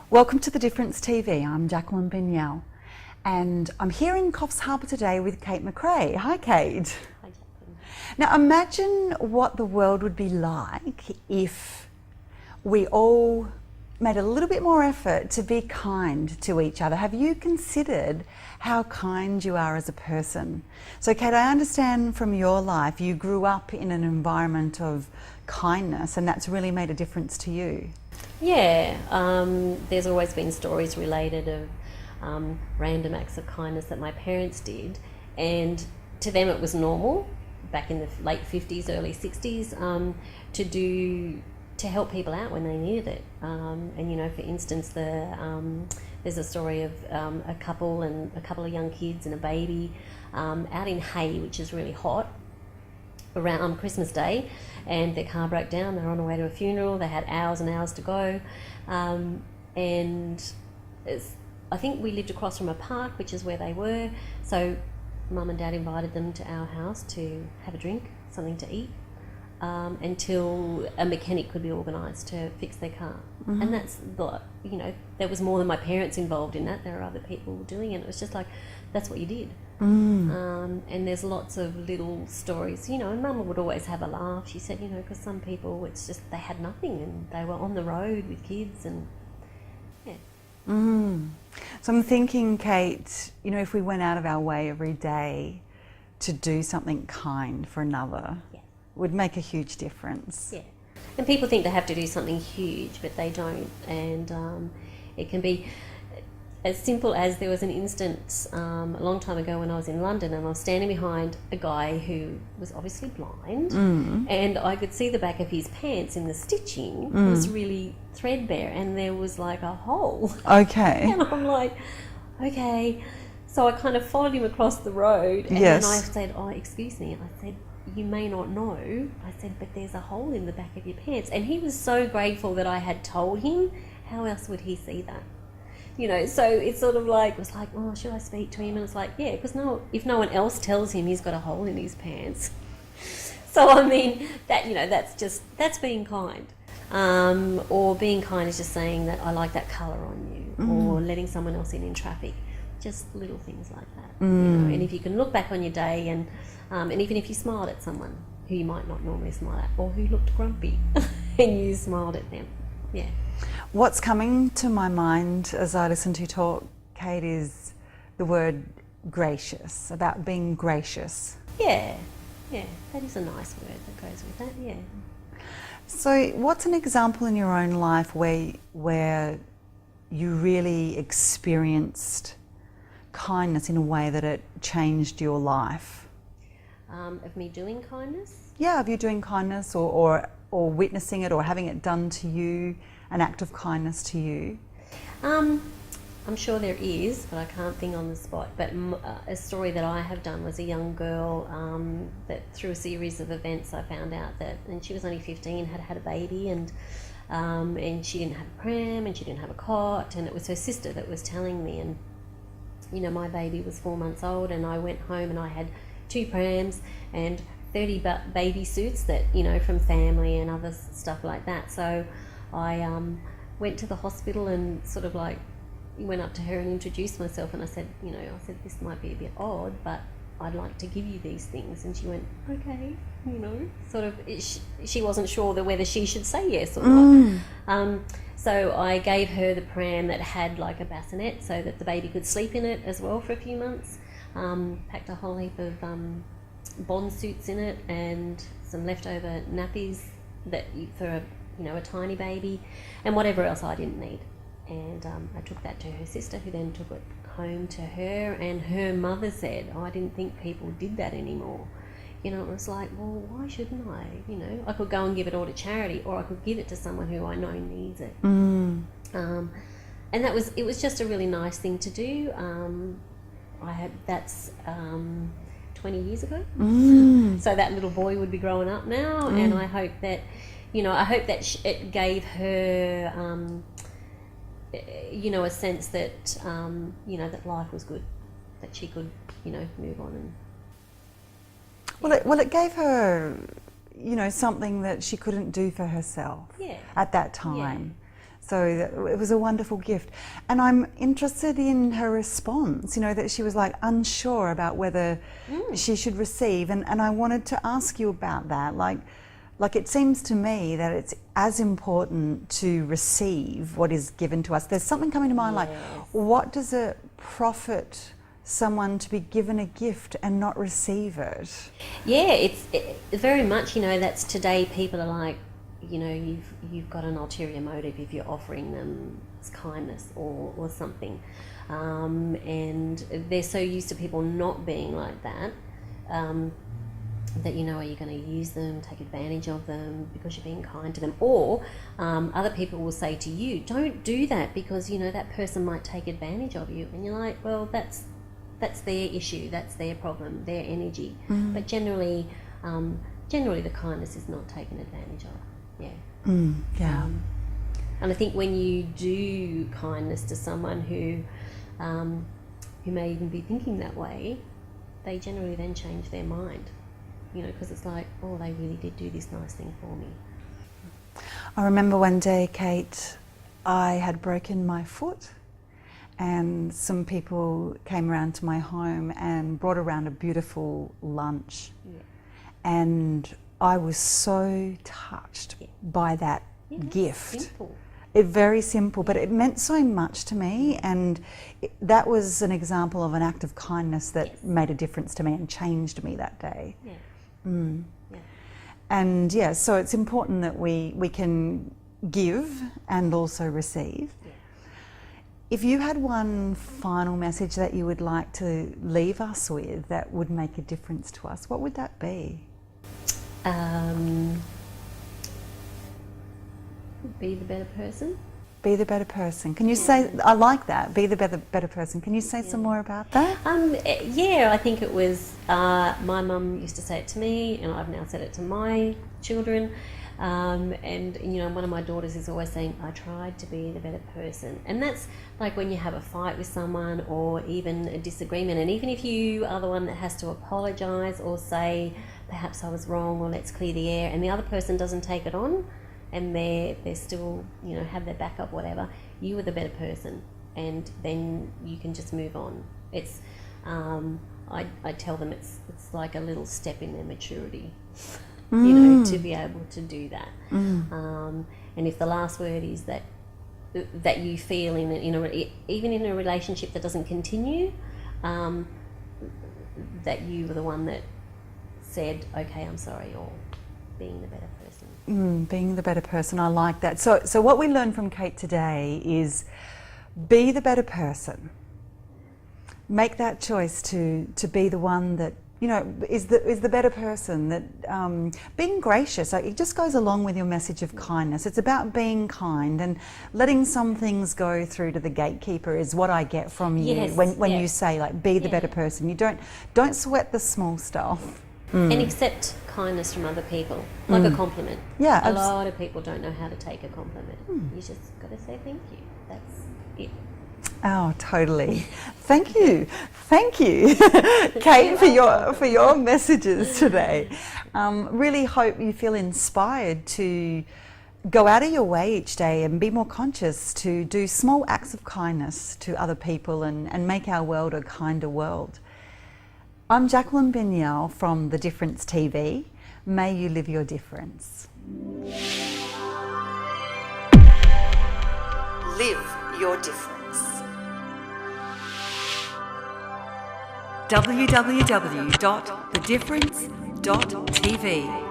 Welcome to The Difference TV. I'm Jacqueline Bignell and I'm here in Coffs Harbour today with Cate Mc Rae. Hi Kate. Hi Jacqueline. Now imagine what the world would be like if we all made a little bit more effort to be kind to each other. Have you considered how kind you are as a person? So Kate, I understand from your life you grew up in an environment of kindness and that's really made a difference to you. Yeah, there's always been stories related of random acts of kindness that my parents did, and to them it was normal back in the late 50s, early 60s to help people out when they needed it. And you know, for instance, there's a story of a couple and a couple of young kids and a baby out in Hay, which is really hot, around Christmas Day, and their car broke down. They were on the way to a funeral. They had hours and hours to go, and I think we lived across from a park, which is where they were. So Mum and Dad invited them to our house to have a drink, something to eat, until a mechanic could be organised to fix their car. Mm-hmm. And that's, you know, there was more than my parents involved in that. There were other people doing it. It was just like, that's what you did. And there's lots of little stories, you know, and Mum would always have a laugh. She said, you know, because some people, it's just they had nothing and they were on the road with kids and, yeah. So I'm thinking, Kate, you know, if we went out of our way every day to do something kind for another, Yeah. would make a huge difference. Yeah. And people think they have to do something huge, but they don't. And it can be as simple as there was an instance a long time ago when I was in London and I was standing behind a guy who was obviously blind, and I could see the back of his pants in the stitching was really threadbare and there was like a hole. Okay. And I'm like, okay. So I kind of followed him across the road and Yes. then I said, oh, excuse me. I said, you may not know. I said, but there's a hole in the back of your pants. And he was so grateful that I had told him. How else would he see that? You know, so it's sort of like, it was like, oh, should I speak to him? And it's like, yeah, because if no one else tells him he's got a hole in his pants. So, I mean, that, you know, that's being kind. Or being kind is just saying that I like that colour on you, or letting someone else in traffic. Just little things like that. You know? And if you can look back on your day and even if you smiled at someone who you might not normally smile at, or who looked grumpy and you smiled at them, yeah. What's coming to my mind as I listen to you talk, Kate, is the word gracious, about being gracious. Yeah, that is a nice word that goes with that, yeah. So what's an example in your own life where you really experienced kindness in a way that it changed your life? Of me doing kindness? Yeah, of you doing kindness or witnessing it or having it done to you, an act of kindness to you? I'm sure there is, but I can't think on the spot. But a story that I have done was a young girl that through a series of events I found out that, and she was only 15, had a baby, and she didn't have a pram and she didn't have a cot, and it was her sister that was telling me. And you know, my baby was 4 months old, and I went home and I had 2 prams and 30 baby suits that, you know, from family and other stuff like that. So I went to the hospital and sort of like went up to her and introduced myself, and I said, you know, this might be a bit odd, but I'd like to give you these things. And she went, okay, you know, sort of, she wasn't sure whether she should say yes or not. So I gave her the pram that had like a bassinet so that the baby could sleep in it as well for a few months. Packed a whole heap of bond suits in it and some leftover nappies for a tiny baby, and whatever else I didn't need. And I took that to her sister, who then took it home to her, and her mother said, oh, I didn't think people did that anymore. You know, it was like, well, why shouldn't I? You know, I could go and give it all to charity, or I could give it to someone who I know needs it. And it was just a really nice thing to do. That's 20 years ago. So that little boy would be growing up now, and I hope that, you know, it gave her, you know, a sense that, you know, that life was good, that she could, you know, move on. And Well, it gave her, you know, something that she couldn't do for herself at that time. So it was a wonderful gift. And I'm interested in her response, that she was like unsure about whether she should receive. And I wanted to ask you about that. Like it seems to me that it's as important to receive what is given to us. There's something coming to mind like, what does it profit someone to be given a gift and not receive it? Yeah, it's very much, that's today people are like, you've got an ulterior motive if you're offering them kindness or something. And they're so used to people not being like that, that are you going to use them, take advantage of them because you're being kind to them? Or other people will say to you, don't do that because, that person might take advantage of you. And you're like, well, that's their issue, that's their problem, their energy. But generally the kindness is not taken advantage of. Yeah. And I think when you do kindness to someone who may even be thinking that way, they generally then change their mind, because it's like, oh, they really did do this nice thing for me. I remember one day, Cate, I had broken my foot, and some people came around to my home and brought around a beautiful lunch. Yeah. And I was so touched by that gift. Simple. Very simple, but it meant so much to me, and that was an example of an act of kindness that made a difference to me and changed me that day. Yeah. Yeah. And so it's important that we can give and also receive. Yeah. If you had one final message that you would like to leave us with that would make a difference to us, what would that be? Be the better person. Be the better person. Can you say, I like that, be the better person. Can you say some more about that? I think it was, my mum used to say it to me, and I've now said it to my children. And one of my daughters is always saying, I tried to be the better person. And that's like when you have a fight with someone or even a disagreement, and even if you are the one that has to apologise or say, perhaps I was wrong, or let's clear the air, and the other person doesn't take it on, and they're still, have their backup, whatever, you were the better person, and then you can just move on. It's, I tell them it's like a little step in their maturity, to be able to do that. And if the last word is that you feel even in a relationship that doesn't continue, that you were the one that said, okay, I'm sorry, or being the better person. Being the better person, I like that. So what we learned from Cate today is be the better person. Make that choice to be the one that is the better person. That being gracious, it just goes along with your message of kindness. It's about being kind and letting some things go through to the gatekeeper is what I get from you when you say like be the better person. You don't sweat the small stuff. And accept kindness from other people, like a compliment. Yeah, a lot of people don't know how to take a compliment. You just got to say thank you. That's it. Oh, totally. Thank you, Cate, for your messages today. Really hope you feel inspired to go out of your way each day and be more conscious to do small acts of kindness to other people and make our world a kinder world. I'm Jacqueline Bignell from The Difference TV. May you live your difference. Live your difference. www.thedifference.tv